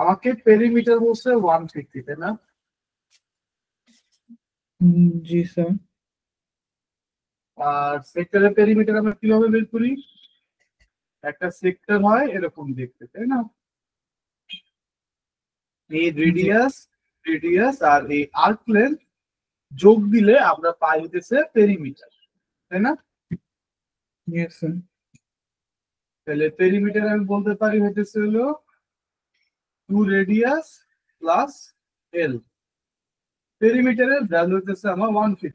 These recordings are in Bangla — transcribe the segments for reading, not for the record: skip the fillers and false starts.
আমাকে পেরিমিটার বলছে 150, তাই না? জি স্যার। আর সেক্টরের পেরিমিটার আমরা কিভাবে বের করি? একটা সেক্টর হয় এরকম দেখতে, তাই না? এই রেডিয়াস আর এই আর্ক লেন্থ যোগ দিলে আমরা পাই হইতেছে পেরিমিটার, তাই না? Yes sir. তাহলে পেরিমিটার আমি বলতে পারি হইতেছে হলো 2 রেডিয়াস প্লাস এল। পেরিমিটারের ভ্যালু হইতেছে আমার 150,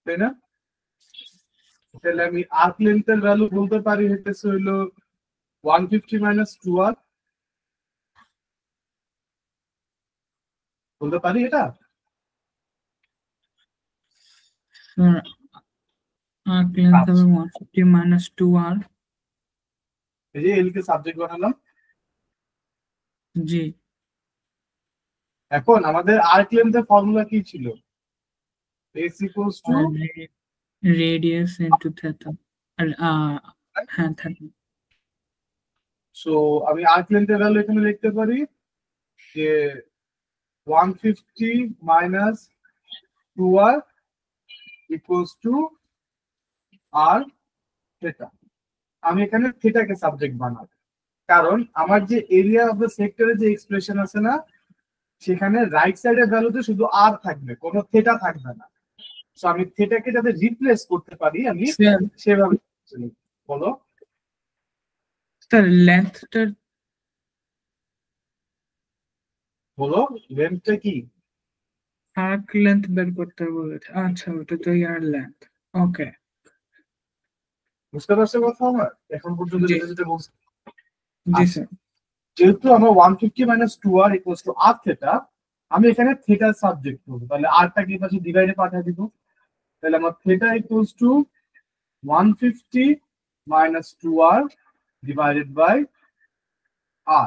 তাই না? তাহলে আমি আর্ক লেন্থের ভ্যালু বলতে পারি হইতেছে হইলো 150 মাইনাস 2r, বলতে পারি এটা? স্যার আর্ক লেন্থ হবে 150 মাইনাস 2r। এই যে এল কে সাবজেক্ট বানালাম। জি। এখন আমাদের আর্ক লেন্থের ফর্মুলা কি ছিল? s equals to radius into theta. আর হ্যাঁ থিটা। সো আমি আর্ক লেন্থের ভ্যালু এখানে লিখতে পারি যে 150 minus 2r equals to r theta. আমি এখানে থিটাকে সাবজেক্ট বানাবো, কারণ আমার যে এরিয়া অফ দ্য সেক্টরে যে এক্সপ্রেশন আছে না, সেখানে রাইট সাইডের ভ্যালুতে শুধু আর থাকবে, কোনো থিটা থাকবে না। সো আমি থিটাকে যাতে রিপ্লেস করতে পারি আমি সেভাবে বলো। স্যার লেন্থটা বলো লেন্থটা কি? আর্ক লেন্থ বের করতে বলেছে। আচ্ছা ওটা তো ইয়ার লেন্থ। ওকে, বুঝতে পারছো কথা আমার এখন পর্যন্ত জি। যেটা বলছি? জি স্যার। যেহেতু আমার 150 minus 2r equals to r theta, আমি এখানে থিটার সাবজেক্ট করবো, তাহলে rটাকে এই পাশে ডিভাইডে পাঠিয়ে দিব। তাহলে আমার theta equals to 150 minus 2r divided by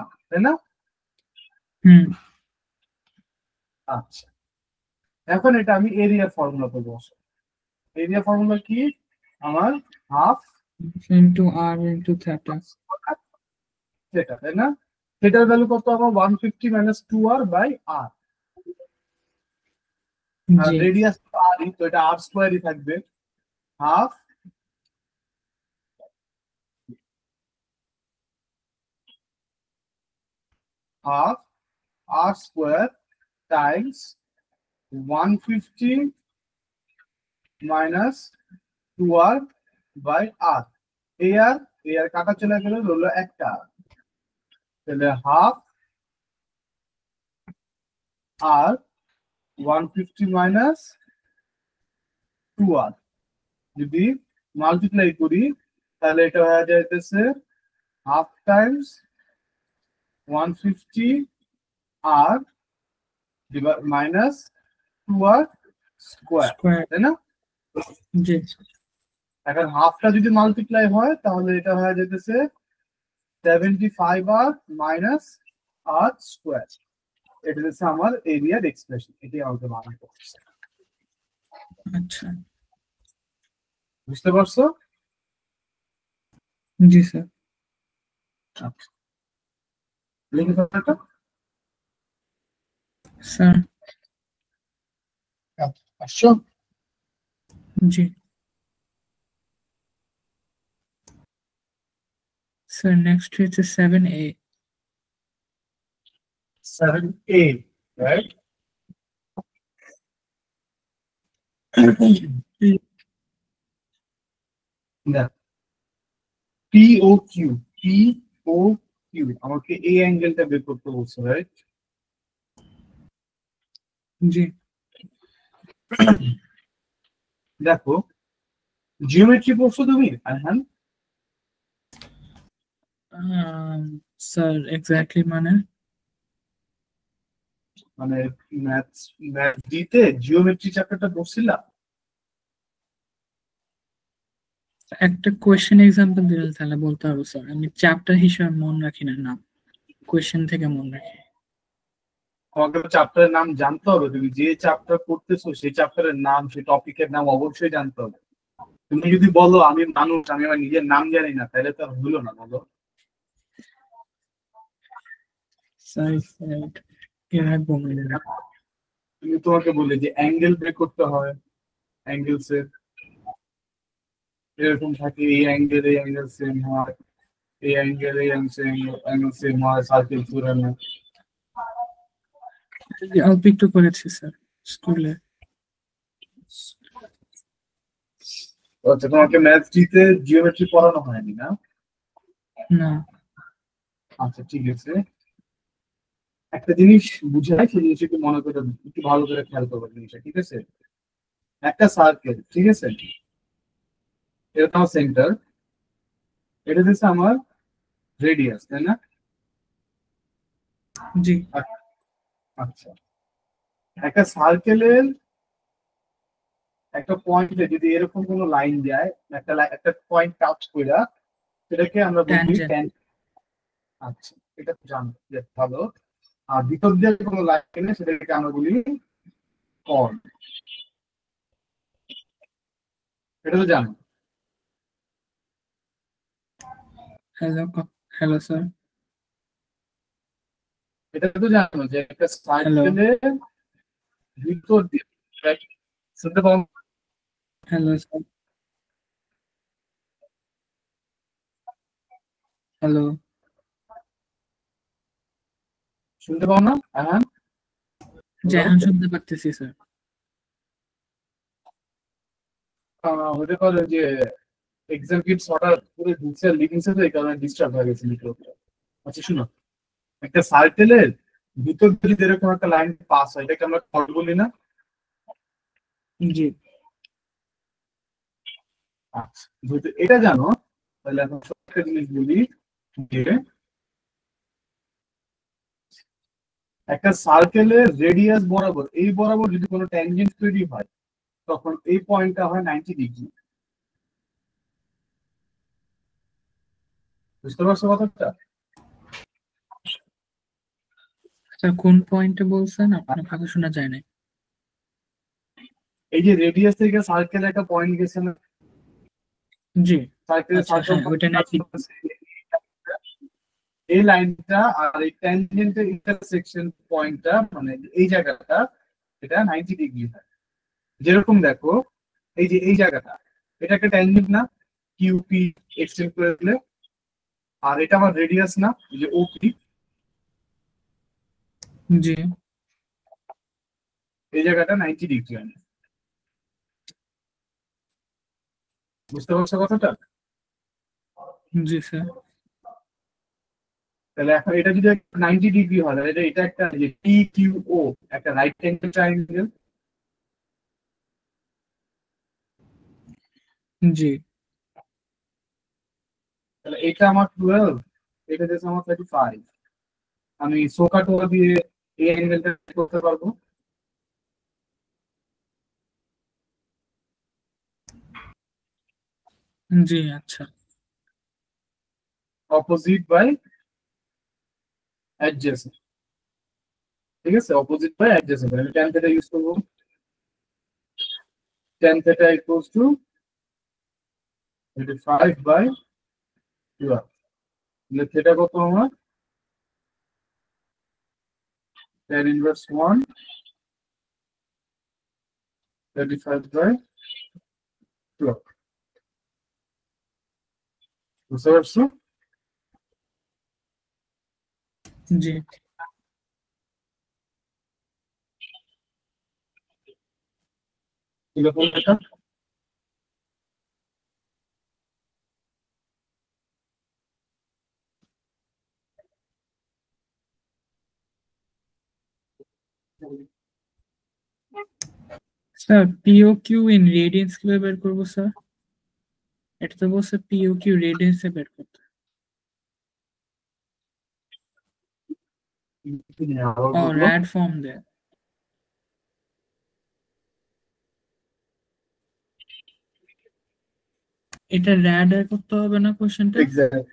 r, তাই না? আচ্ছা, এখন এটা আমি এরিয়া ফর্মুলাতে বসবো। এরিয়া ফর্মুলা কি? আমার half into r into theta. Theta, তাই না? থিটার ভ্যালু কত? আমার 150 মাইনাস 2r বাই r। আর জি। রেডিয়াস তো r, তো এটা r স্কয়ারই থাকবে। Half half r square times 150 minus 2r by r। এই আর কাটা চলে গেলে হলো একটা r, তাহলে হাফ r 150 মাইনাস 2r যদি মাল্টিপ্লাই করি তাহলে এটা হয়ে যাইতেছে half Times 150 r minus 2r square, তাই না? জি। এখন হাফটা যদি মাল্টিপ্লাই হয় তাহলে এটা হয়ে যেতেছে 75r মাইনাস r স্কয়ার। এটা হচ্ছে আমার এরিয়ার এক্সপ্রেশন, এটাই আমাকে বানাতে হচ্ছে। আচ্ছা, বুঝতে পারছো? জি স্যার। আচ্ছা, লিখে দাও এটা। স্যার আসছো? জি স্যার। নেক্সট হচ্ছে 7a। 7a, right? দেখ POQ, POQ আমাকে এই অ্যাঙ্গেলটা বের করতে বলছে, রাইট? জি। দেখো জিওমেট্রি পড়ছো তুমি আরহান? স্যার এক্স্যাক্টলি মানে মানে ম্যাথস ডিতে জিওমেট্রি চ্যাপ্টারটা পড়ছিলা? একটা কোয়েশ্চেন এক্সাম্পল দিলে তাহলে বলতে পারবো স্যার। আমি চ্যাপ্টার হিসেবে মনে রাখি না, নাম কোয়েশ্চেন থেকে মনে রাখি। তোমাকে চ্যাপ্টারের নাম জানতে হবে, তুমি যে চ্যাপ্টার পড়তেছো সেই চ্যাপ্টারের নাম, সেই টপিকের নাম অবশ্যই জানতে হবে। তুমি যদি বলো আমি মানুষ, আমি আমার নিজের নাম জানি না, তাহলে তো আর হলো না, বলো। সাইড এভাবে বলবো না। তুমি তোমাকে বলি যে অ্যাঙ্গেল বের করতে হয়, অ্যাঙ্গেলস এর এরকম থাকে, এই অ্যাঙ্গেল সেম হয়, এই অ্যাঙ্গেল এই অ্যাঙ্গেল সেম হয়, সার্কেল ঘুরানো। অল্প একটু করেছি স্যার স্কুলে। আচ্ছা, তোমাকে ম্যাথ টিতে জিওমেট্রি পড়ানো হয়নি না? না। আচ্ছা ঠিক আছে, একটা জিনিস বুঝাই, সেই জিনিস একটু মনে করে, একটু ভালো করে খেয়াল করবে জিনিসটা, ঠিক আছে? একটা সার্কেল, ঠিক আছে, এটা তো আমার সেন্টার, এটা দিচ্ছে আমার রেডিয়াস, তাই না? জি। আচ্ছা, একটা সার্কেলের একটা পয়েন্টে যদি এরকম কোনো লাইন যায়, একটা পয়েন্ট টাচ করে, সেটাকে আমরা বলি ট্যানজেন্ট। ট্যান। আচ্ছা, এটা তো জানো, বেশ ভালো। আর ভিতর দিয়ে কোনো লাইন, সেটাকে আমরা বলি কর্ড, এটা তো জানো। হ্যালো। Hello sir. এটা তো জানো যে একটা হ্যালো। সার্কেলের ভিতর দিয়ে, right? শুনতে পাও? Hello sir. হ্যালো। শুনতে পাও না? হ্যাঁ, জি, হ্যালো। এখন শুনতে পারতেছি স্যার। হতে পারে যে এক্সাম কিটস হঠাৎ করে ঢুকছে, লিভিংসে, তো এই কারণে ডিস্টার্ব হয়ে গেছে নেটওয়ার্কটা। আচ্ছা শুনো, একটা সার্কেলের ভিতর দিয়ে যদি এরকম একটা লাইন পাস হয়, এটাকে আমরা কর্ড বলি না? জি। আচ্ছা, যেহেতু এটা জানো, তাহলে এখন একটা জিনিস বলি যে একটা সার্কেলের রেডিয়াস বরাবর, এই বরাবর যদি কোনো ট্যানজেন্ট তৈরি হয়, তখন এই পয়েন্টটা হয় 90 ডিগ্রি। বুঝতে পারছো কথাটা? স্যার কোন পয়েন্টে বলছেন? আপনার কথা শোনা যায় না। এই যে রেডিয়াস থেকে সার্কেল একটা পয়েন্ট গেছে না, জি। সার্কেল আচ্ছা, সার্কেল হ্যাঁ ওইটা নাই। এই লাইনটা আর এই ট্যানজেন্টের ইন্টারসেকশন পয়েন্টটা, মানে এই জায়গাটা, এটা 90 ডিগ্রি হয়। যেরকম দেখো, এই যে এই জায়গাটা, এটা একটা ট্যানজেন্ট না, কিউপি এক্সটেন্ড করে দিলে, আর এটা আমার রেডিয়াস না, এই যে ওপি, জি। এই জায়গাটা 90 ডিগ্রি হয়। বুঝতে পারছো কথাটা? জি স্যার। তাহলে এখন এটা যদি 90 ডিগ্রি হয়, তাহলে এটা একটা যে টি কিউ ও, একটা রাইট অ্যাঙ্গেল ট্রায়াঙ্গেল। জি। তাহলে এটা আমার 12, এটা দিয়েছে আমার 35। আমি সোকা টোকা দিয়ে এই অ্যাঙ্গেলটা করতে পারবো। জি। আচ্ছা। অপোজিট বাই অ্যাডজেসেন্ট, ঠিক আছে, অপোজিট বাই অ্যাডজেসেন্ট, আমি ট্যান থেটা ইউজ করবো। ট্যান থেটা ইকুয়ালস টু 35/12, তাহলে থেটা কত আমার? tan inverse 1 35/12। বুঝতে পারছো? জি কিরকম এটা? Sir, P O Q in radians কিভাবে বের করবো স্যার? এটা তো বলছে পিও কিউ রেডিয়েন্সে বের করতে। আবার ও, বললো। র্যাড ফর্ম দেয়। এটা র্যাড এর করতে হবে না কোশ্চেনটা? এক্স্যাক্ট।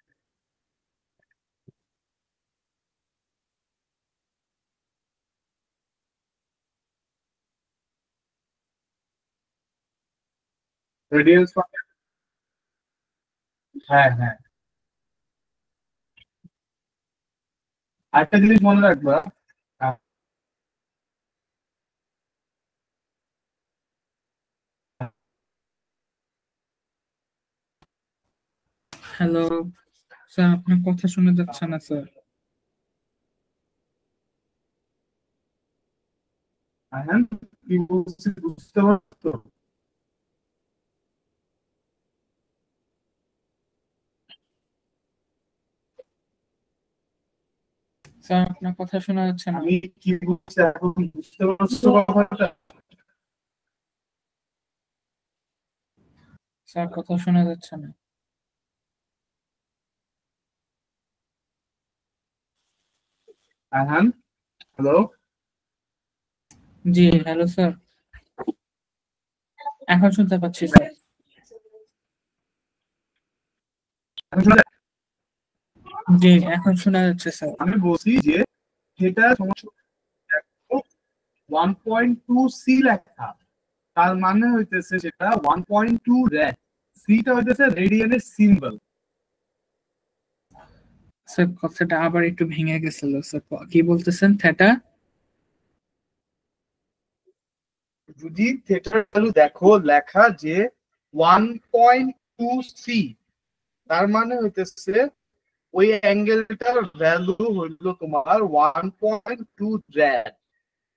রেডিয়াস মানে হ্যাঁ হ্যাঁ, আরেকটা জিনিস মনে রাখবা। আহ, হ্যালো স্যার, আপনার কথা শোনা যাচ্ছে না স্যার। আয়ান, কি বলছি বুঝতে পারছো? স্যার আপনার কথা শোনা যাচ্ছে না। আমি কি বলছি এখন বুঝতে পারছো কথাটা? স্যার কথা শোনা যাচ্ছে না। আহান, হ্যালো। জি হ্যালো স্যার, এখন শুনতে পাচ্ছি স্যার। জি এখন শোনা যাচ্ছে স্যার। আমি বলছি যে এটা সমস্যা 1.2 সি লেখা, তার মানে হইতেছে সেটা 1.2 র্যাড, সিটা হইতেছে রেডিয়ানের সিম্বল। স্যার কথাটা আবার একটু ভেঙে গেছিল স্যার, কি বলতেছেন থিটা? যদি থিটার ভ্যালু দেখো লেখা যে 1.2 সি, তার মানে হইতেছে ওই অ্যাঙ্গেলটার ভ্যালু হইলো তোমার 1.2 র্যাড।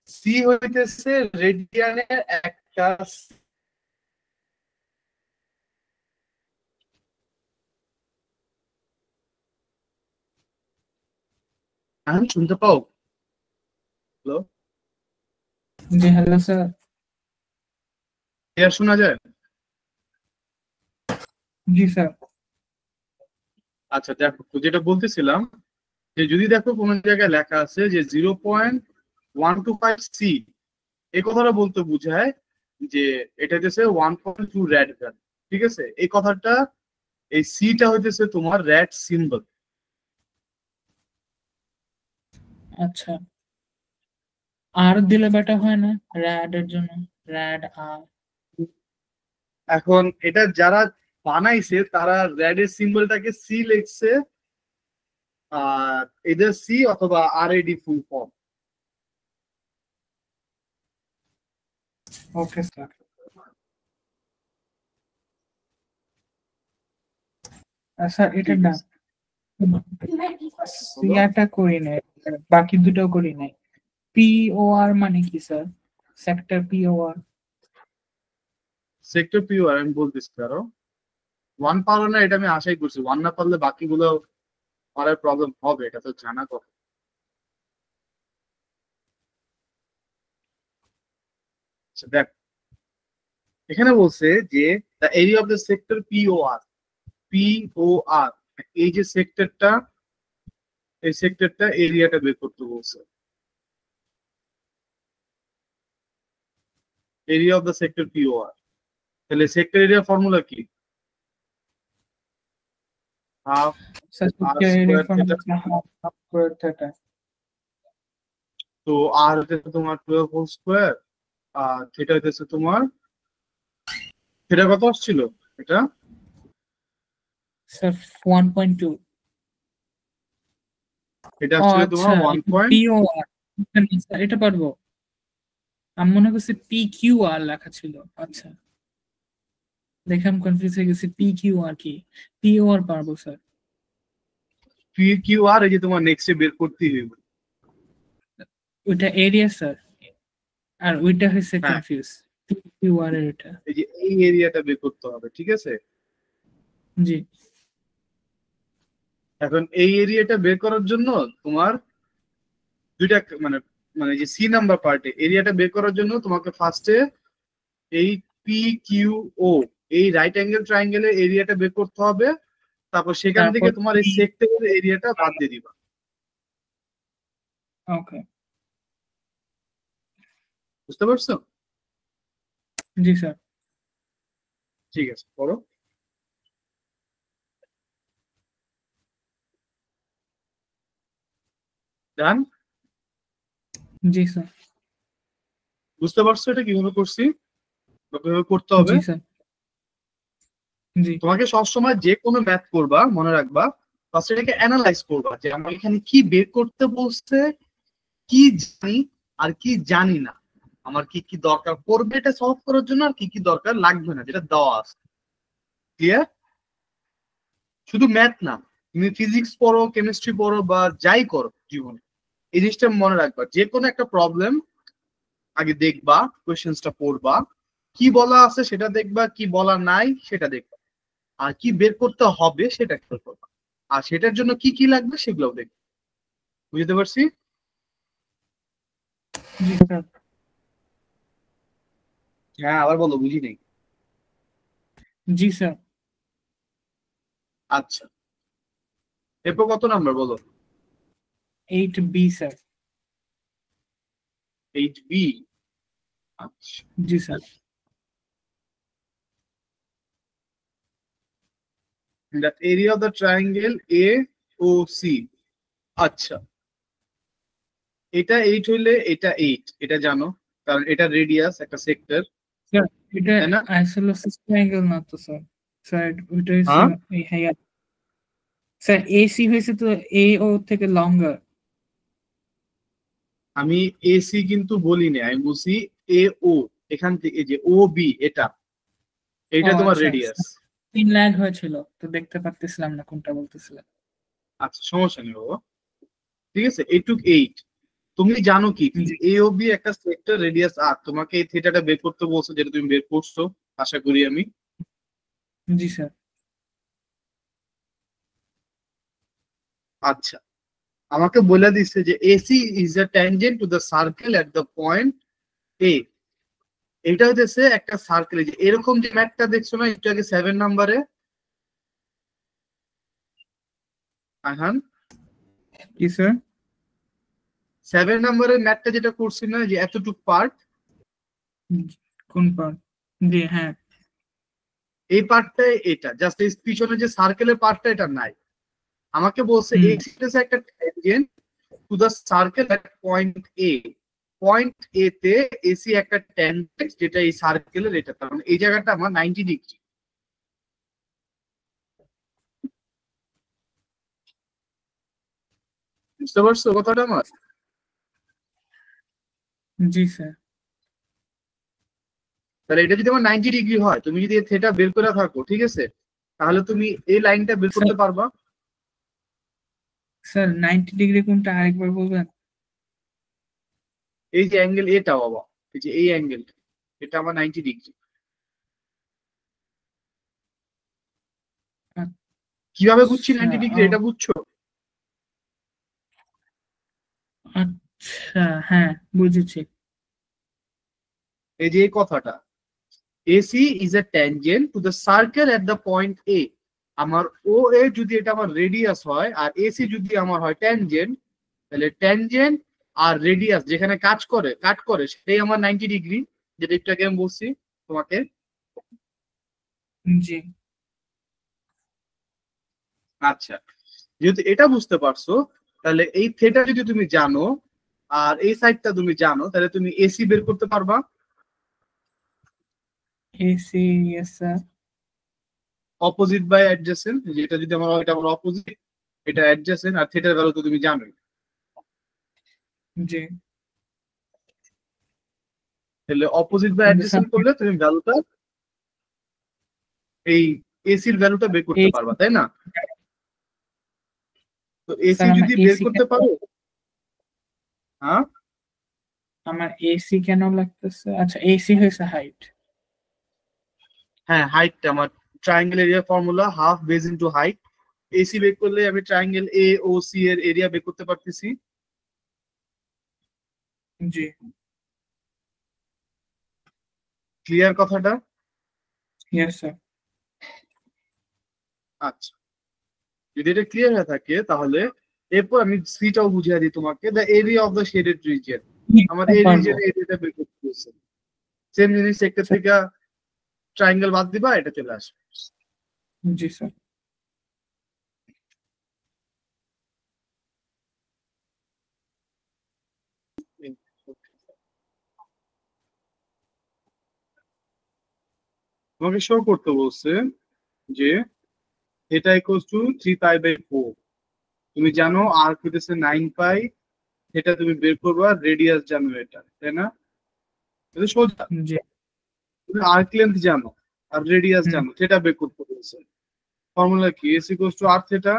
সি হইতেছে রেডিয়ানের একটা। আমি শুনতে পাও? হ্যালো, জি হ্যালো স্যার। ক্লিয়ার শোনা যায়? জি স্যার। আচ্ছা দেখো, তো যেটা বলতেছিলাম যে যদি দেখো কোনো জায়গায় লেখা আছে যে 0.125 সি, এই কথাটা বলতে বোঝায় যে এটা হইতেছে 1.2 র্যাড ভ্যালু। ঠিক আছে, এই কথাটা, এই সিটা হইতেছে তোমার র্যাড সিম্বল। আচ্ছা, আর দিলে বেটার হয় না র্যাড এর জন্য? র্যাড আর। এখন এটা যারা বানাইছে তারা র্যাড এর সিম্বলটাকে সি লিখছে, আর এদের সি অথবা আর AD full form. Okay sir. Sir এটা ঠিক ডান। আছে, বলো। সিয়াটা করি নাই, বাকি দুটো করি নাই। পি ও আর মানে কি স্যার? সেক্টর পি ও আর। সেক্টর পিওর আমি বলতেছি, কারো ওয়ান পারো না এটা আমি আশাই করছি, ওয়ান না পারলে বাকিগুলো পারার প্রবলেম হবে, এটা তো জানা কথা। আচ্ছা, দেখ, এখানে বলছে যে the area of the sector POR, POR, এই যে সেক্টরটা, এই সেক্টরটা এরিয়াটা বের করতে বলছে। Area of the sector POR, তাহলে সেক্টর এরিয়া ফর্মুলা কি? হাফ স্যার আর sector area square theta. Formula half half square theta. তো আর হচ্ছে তোমার 12 হোল স্কোয়ার, আর থিটা হচ্ছে তোমার, থিটা কত আসছিল এটা? স্যার 1.2। এটা ও আসছিল তোমার আচ্ছা, ওয়ান পয়েন্ট পি ও আর। স্যার এটা পারবো। আমি মনে করছি পি কিউ আর লেখা ছিল। আচ্ছা, দেখে আমি কনফিউজ হয়ে গেছি, পি কিউ আর কি। পি ও আর পারবো স্যার। পি কিউ আর, এই যে তোমার নেক্সটে বের করতেই হবে। ওইটা এরিয়া স্যার, আর ওইটা হয়েছে হ্যাঁ, কনফিউজ। পি কিউ আর এর ওইটা। এই যে এই এরিয়াটা বের করতে হবে, ঠিক আছে। জি। এখন এই এরিয়াটা বের করার জন্য তোমার দুইটা মানে, মানে যে সি নাম্বার পার্টে এরিয়াটা বের করার জন্য তোমাকে ফার্স্টে এই পি কিউ ও, এই রাইট অ্যাঙ্গেল ট্রায়াঙ্গেলের এরিয়াটা বের করতে হবে, তারপর সেখান থেকে তারপর তোমার এই পি। সেক্টরের এরিয়াটা বাদ দিয়ে দিবা। ওকে। বুঝতে পারছো? জি স্যার। ঠিক আছে, করো। ডান। জি স্যার। বুঝতে পারছো এটা কিভাবে করছি বা কিভাবে করতে হবে? জি স্যার। জি তোমাকে সবসময় যে কোনো ম্যাথ করবা মনে রাখবা, ফার্স্ট এটাকে অ্যানালাইজ করবা যে আমার এখানে কি বের করতে বলছে, কি জানি আর কি জানি না, আমার কি কি দরকার পড়বে এটা সলভ করার জন্য, আর কি কি দরকার লাগবে না যেটা দেওয়া আছে। ক্লিয়ার? শুধু ম্যাথ না, তুমি ফিজিক্স পড়ো, কেমিস্ট্রি পড়ো, বা যাই করো জীবনে, এই জিনিসটা মনে রাখবা, যে কোনো একটা প্রবলেম আগে দেখবা, কোয়েশ্চেন্সটা পড়বা, কি বলা আছে সেটা দেখবা, কি বলা নাই সেটা দেখবা, আর কি বের করতে হবে সেটা খেয়াল করবা, আর সেটার জন্য কি কি লাগবে সেগুলোও দেখবা। বুঝতে পারছি? জি স্যার। হ্যাঁ, আবার বলো, বুঝি নেই। জি স্যার। আচ্ছা, এরপর কত নাম্বার বলো? 8B sir. 8B। আচ্ছা, জি sir. the area of the triangle AOC। আচ্ছা, এটা 8 হইলে এটা 8, এটা জানো, কারণ এটা রেডিয়াস একটা সেক্টর, স্যার এটা তাই না? আইসোসেলেস ট্রায়াঙ্গেল না তো স্যার। স্যার ওইটা হচ্ছে হ্যাঁ, এই হ্যাঁ স্যার এসি হয়েছে তো এ ও থেকে লঙ্গার। আমি এসি কিন্তু বলিনি, আমি বলছি এ ও, এখান থেকে এই যে ও বি, এটা ও এইটা তোমার আচ্ছা, রেডিয়াস। 3 ল্যাগ হয়েছিল তো দেখতে পারতেছিলাম না কোনটা বলতেছিলেন। আচ্ছা, সমস্যা নেই বাবা, ঠিক আছে। এইটুক 8, তুমি জানো কি কি জি এ ও বি একটা সেক্টর, রেডিয়াস আর, তোমাকে এই থিটাটা বের করতে বলছো, যেটা তুমি বের করছো আশা করি আমি। জি স্যার। আচ্ছা, আমাকে বলে দিচ্ছে যে AC is a tangent to the circle at the point A. এটা হচ্ছে একটা সার্কেল, যে এরকম যে ম্যাথটা দেখছো না একটু আগে 7 নাম্বারে, আহান, কি স্যার? 7 নাম্বারের ম্যাথটা যেটা করছি না, যে এতটুক পার্ট, কোন পার্ট? জি হ্যাঁ। এই পার্টটাই এটা, জাস্ট এই পিছনে যে সার্কেলের পার্টটা এটা নাই। আমাকে বলছে হুম। এক্স হচ্ছে একটা tangent to the circle at point A. Point A তে এসি একটা ট্যানজেন্ট যেটা এই সার্কেলের, এটা তার মানে এই জায়গাটা আমার 90 ডিগ্রি। বুঝতে পারছো কথাটা আমার? জি স্যার। তাহলে এটা যদি আমার 90 ডিগ্রি হয়, তুমি যদি থিটা বের করে থাকো, ঠিক আছে, তাহলে তুমি এই লাইনটা বের স্যার করতে পারবা। স্যার 90 ডিগ্রি কোনটা আরেকবার বলবেন? এই যে অ্যাঙ্গেল এটা বাবা, এই যে এই অ্যাঙ্গেল, এটা আমার 90 ডিগ্রি। কিভাবে বুঝছি আচ্ছা 90 ডিগ্রি, এটা বুঝছো? আচ্ছা হ্যাঁ বুঝেছি। এই যে এই কথাটা, AC is a tangent to the circle at the point A। আমার OA যদি এটা আমার রেডিয়াস হয়, আর AC যদি আমার হয় ট্যানজেন্ট, তাহলে ট্যানজেন্ট আর রেডিয়াস যেখানে কাট করে সেটাই আমার 90 ডিগ্রি, যেটা একটু আগে আমি বলছি তোমাকে। জি আচ্ছা, যেহেতু এটা বুঝতে পারছো, তাহলে এই থেটা যদি তুমি জানো আর এই সাইডটা তুমি জানো, তাহলে তুমি এসি বের করতে পারবা। AC yes sir. Opposite by adjacent, যেটা যদি আমার হয়, এটা আমার অপোজিট, এটা অ্যাডজেসেন্ট, আর থিটার ভ্যালু তো তুমি জানোই। জি তাহলে অপোজিট বাই কিন্তু স্যার অ্যাডজেসেন্ট করলে তুমি ভ্যালুটা, এই এসির ভ্যালুটা বের করতে এসি পারবা, তাই না? তো এসি স্যার আমার যদি বের এসি করতে কেন পারো, হ্যাঁ, আমার এসি কেন লাগতেছে? আচ্ছা এসি হয়েছে হাইট। হ্যাঁ, হাইটটা আমার triangle area formula half base into height. AC বের করলে আমি ট্রায়াঙ্গেল এ ও সি এর এরিয়া বের করতে পারতেছি। জি ক্লিয়ার কথাটা? Yes sir. আচ্ছা, যদি এটা ক্লিয়ার হয়ে থাকে, তাহলে এরপর আমি সিটাও বুঝিয়ে দিই তোমাকে, the area of the shaded region. আমার এই পারবো। রিজিয়ন এরিয়াটা বের করতে বলছে। সেম জিনিস, একটা স্যার, থেকে ট্রায়াঙ্গেল বাদ দিবা, এটা চলে আসবে। জি স্যার। তোমাকে শো করতে বলছে যে থিটা ইকুয়ালস টু 3π/4। তুমি জানো আর্ক হইতেছে 9π, এটা তুমি বের করবা, রেডিয়াস জানো এটা, তাই না? এটা সোজা। জি। তুমি আর্ক লেন্থ জানো আর রেডিয়াস হুম। জানো, থিটা বের করতে বলছে। ফর্মুলা কি? s equals to r theta,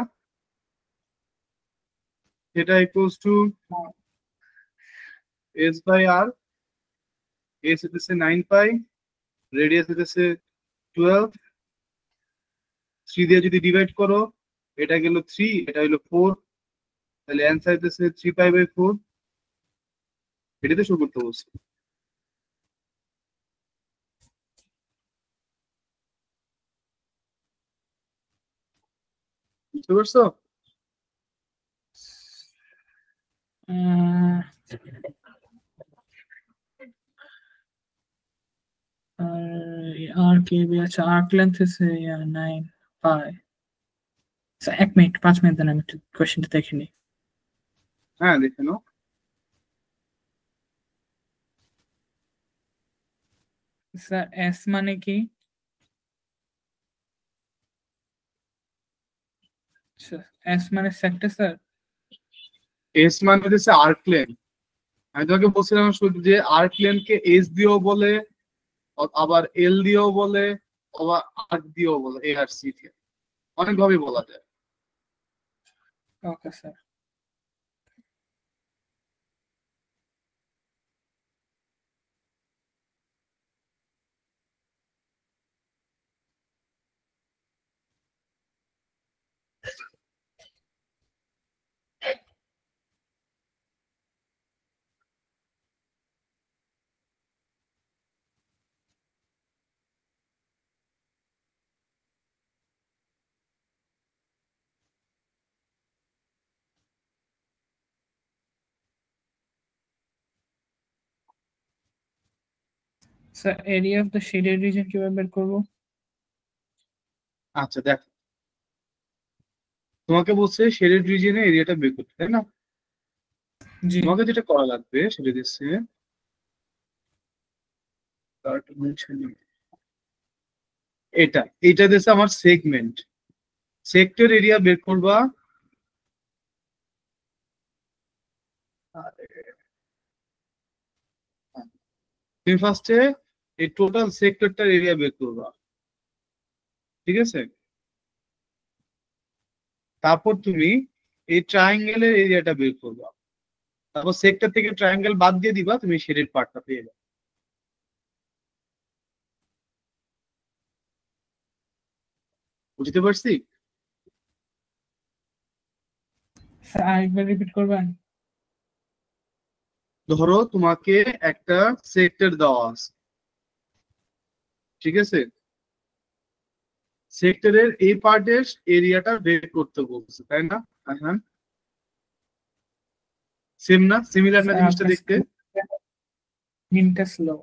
theta equals two s/r। s হইতেছে 9π, রেডিয়াস হইতেছে 12। 3 দিয়ে যদি ডিভাইড করো, এটা গেল 3, এটা হলো 4, তাহলে অ্যান্সার হইতেছে 3π/4। এটাতে শো করতে বলছে। বুঝতে পারছো? আহ, আর কে বি আচ্ছা আর্ক লেন্থ আছে 9π। আচ্ছা, 1 মিনিট 5 মিনিট দেন, আমি একটু কোয়েশ্চেনটা দেখে নিই। হ্যাঁ, দেখে নাও। স্যার এস মানে কি? এস মানে সেক্টর স্যার। এস মানে হচ্ছে আর্ক লেন্থ। আমি তোমাকে বলছিলাম শুধু যে আর্ক লেন্থ কে এস দিয়েও বলে, আবার এল দিয়েও বলে, আবার আর্ক দিয়েও বলে, এ আর সি দিয়ে অনেক ভাবে বলা যায়। ওকে sir. Sir area of the shaded reason কিভাবে বের করবো? আচ্ছা দেখ, তোমাকে বলছে শেডেড রিজিয়নে এরিয়াটা বের করতে, তাই না? জি। তোমাকে যেটা করা লাগবে সেটা দিচ্ছে এটা, এটা দিচ্ছে আমার সেগমেন্ট। সেক্টর এরিয়া বের করবা। তুমি ফার্স্টে এই টোটাল সেক্টরটার এরিয়া বের করবা, ঠিক আছে? তারপর তুমি এই ট্রায়াঙ্গেলের এরিয়াটা বের করবা, তারপর সেক্টর থেকে ট্রায়াঙ্গেল বাদ দিয়ে দিবা, তুমি শেডেড পার্টটা পেয়ে যাবে। বুঝতে পারছি? স্যার আরেকবার রিপিট করবেন? ধরো তোমাকে একটা সেক্টর দেওয়া আছে, ঠিক আছে? সেক্টরের এই পার্টের এরিয়াটা বের করতে বলছে, তাই না? হ্যাঁ, সেম না, সিমিলার না স্যার জিনিসটা আপনার দেখতে? স্ক্রিনটা স্লো,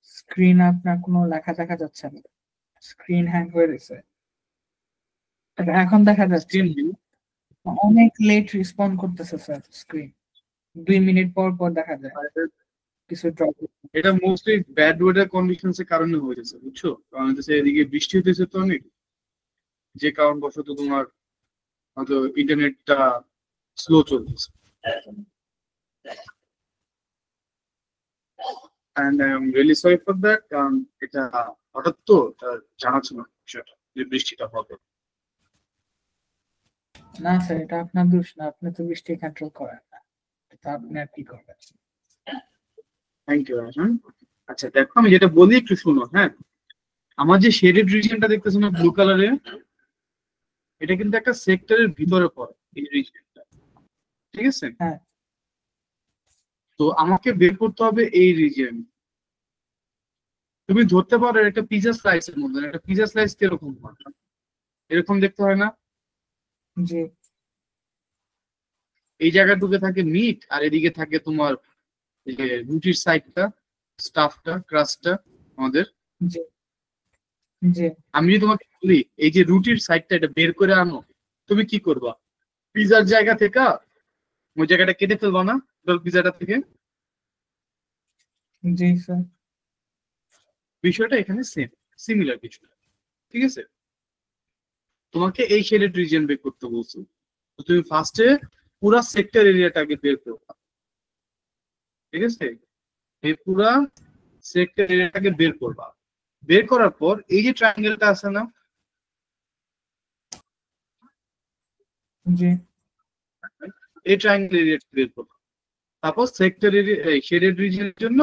স্ক্রিন আপনার কোনো লেখা দেখা যাচ্ছে না, স্ক্রিন হ্যাং হয়ে গেছে। এখন দেখা যাচ্ছে। স্ক্রিন অনেক লেট রেসপন্ড করতেছে স্যার স্ক্রিন, 2 মিনিট পর পর দেখা যায় কিছু ড্রপ। এটা মোস্টলি ব্যাড ওয়েদার কন্ডিশনস এর কারণে হয়েছে, বুঝছো? কারণ হচ্ছে এদিকে বৃষ্টি হতেছে তো অনেক, যে কারণবশত তোমার হয়তো ইন্টারনেটটা স্লো চলতেছে। And I am really sorry for that, কারণ এটা হঠাৎ তো এটা জানা ছিল না বিষয়টা যে বৃষ্টিটা হবে। না স্যার, এটা আপনার দোষ না, আপনি তো বৃষ্টি কন্ট্রোল করেন না, এটা আপনি আর কি করবেন। Thank you. আচ্ছা দেখো, আমি যেটা বলি একটু শুনো, হ্যাঁ? আমার যে শেডেড রিজিয়নটা দেখতেছো না ব্লু কালারে, এটা কিন্তু একটা সেক্টরের ভিতরে পড়ে এই রিজিয়নটা, ঠিক আছে? হ্যাঁ। তো আমাকে বের করতে হবে এই রিজিয়ন। তুমি ধরতে পারো একটা পিজা স্লাইসের মধ্যে, একটা পিজা স্লাইস কিরকম হয়? এরকম দেখতে হয় না? জি। এই জায়গাটুকু থাকে মিট, আর এদিকে থাকে তোমার এই যে রুটির সাইডটা, স্টাফটা, ক্রাস্টটা আমাদের। জি। জি। আমি যদি তোমাকে বলি এই যে রুটির সাইডটা এটা বের করে আনো, তুমি কি করবা? পিজার জায়গা থেকে ওই জায়গাটা কেটে ফেলবা না, পিজাটা থেকে? জি স্যার। বিষয়টা এখানে সেম, সিমিলার কিছু, ঠিক আছে? তোমাকে এই শেডেড রিজিয়ন বের করতে বলছো, তো তুমি ফার্স্টে পুরা সেক্টর এরিয়াটাকে বের করবা, ঠিক আছে? এই পুরা সেক্টর এরিয়াটাকে বের করবা, বের করার পর এই যে ট্রায়াঙ্গেলটা আছে না, জি এই ট্রায়াঙ্গেল এরিয়াটা বের করবা। তারপর সেক্টর এরিয়া শেডেড রিজিয়নের জন্য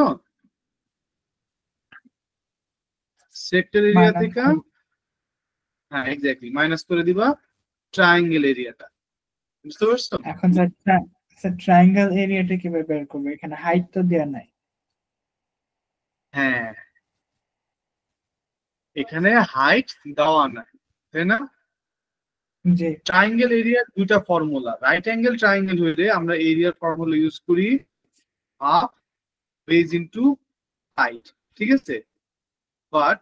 সেক্টর এরিয়া মাইনাস থেকে, হ্যাঁ এক্স্যাক্টলি, মাইনাস করে দিবা ট্রায়াঙ্গেল এরিয়াটা। বুঝতে পারছো? এখন স্যার ট্রায়াঙ্গেল এরিয়াটা কিভাবে বের করবো? এখানে হাইট তো দেওয়া নাই। হ্যাঁ, এখানে হাইট দেওয়া নাই, তাই না? জি ট্রায়াঙ্গেল এরিয়ার দুইটা ফর্মুলা, রাইট অ্যাঙ্গেল ট্রায়াঙ্গেল হইলে আমরা এরিয়ার ফর্মুলা ইউজ করি হাফ বেজ ইনটু হাইট, ঠিক আছে? বাট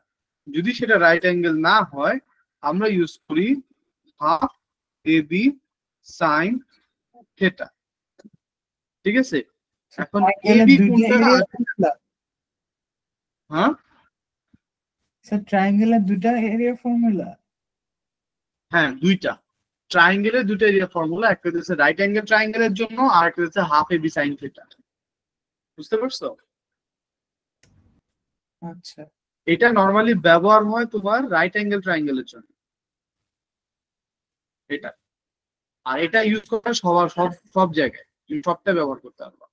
যদি সেটা রাইট অ্যাঙ্গেল না হয় আমরা ইউজ করি half A B sine theta, ঠিক আছে? এখন এ ট্রায়াঙ্গেলের বি দুইটা কোনটা? Area formula? হ্যাঁ স্যার ট্রায়াঙ্গেলের দুইটা এরিয়া ফর্মুলা? হ্যাঁ, দুইটা ট্রায়াঙ্গেলের দুইটা এরিয়া ফর্মুলা, একটা হচ্ছে রাইট অ্যাঙ্গেল ট্রায়াঙ্গেলের জন্য আর একটা হচ্ছে half A B sine theta. বুঝতে পারছো? আচ্ছা এটা নর্মালি ব্যবহার হয় তোমার রাইট অ্যাঙ্গেল ট্রায়াঙ্গেলের জন্য, এটা। আর এটা ইউজ করা সবার সব সব জায়গায়, তুমি সবটা ব্যবহার করতে পারবা।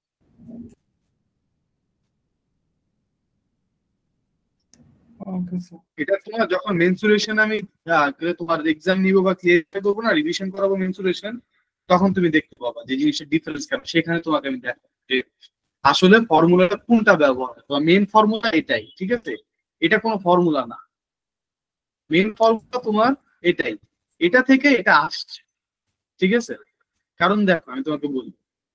Okay sir. এটা তোমার যখন মেনসুরেশন আমি তোমার এক্সাম নিব বা ক্লিয়ার করবো না, রিভিশন করাবো মেনসুরেশন, তখন তুমি দেখতে পাবা যে জিনিসের ডিফারেন্স কেন, সেখানে তোমাকে আমি দেখাবো যে আসলে ফর্মুলাটা কোনটা ব্যবহার হয়। তোমার মেন ফর্মুলা এটাই, ঠিক আছে? এটা কোনো ফর্মুলা না, মেন ফর্মুলা তোমার এটাই, এটা থেকে এটা আসছে, ঠিক আছে? কারণ দেখো আমি তোমাকে বলি,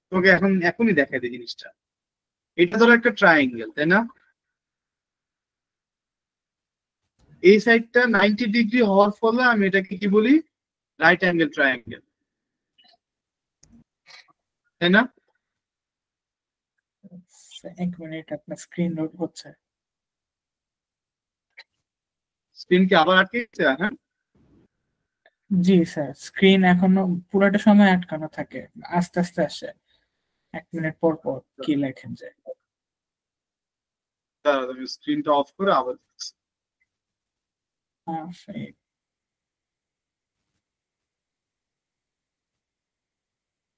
তোমাকে এখনই দেখাই দিই জিনিসটা। এটা ধরো একটা ট্রায়াঙ্গেল, তাই না? এই সাইডটা 90 ডিগ্রি হওয়ার ফলে আমি এটাকে কি বলি? রাইট অ্যাঙ্গেল ট্রায়াঙ্গেল, তাই না? এক মিনিট, আপনার স্ক্রিন লোড হচ্ছে। স্ক্রিন কি আবার আটকে গেছে? হ্যাঁ, জি স্যার, স্ক্রিন এখনো পুরোটা সময় আটকানো থাকে, আস্তে আস্তে আসে, 1 মিনিট পর পর কি লেখেন যায়। দাঁড়াও, আমি স্ক্রিনটা অফ করে আবার দেখছি।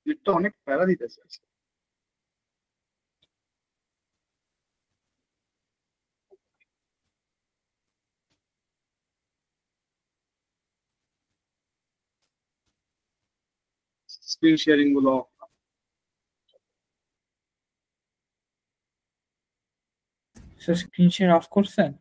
নেটটা অনেক প্যারা দিতেছে আজকে। স্ক্রিন শেয়ারিং গুলো off। স্ক্রিন শেয়ার অফ করছেন?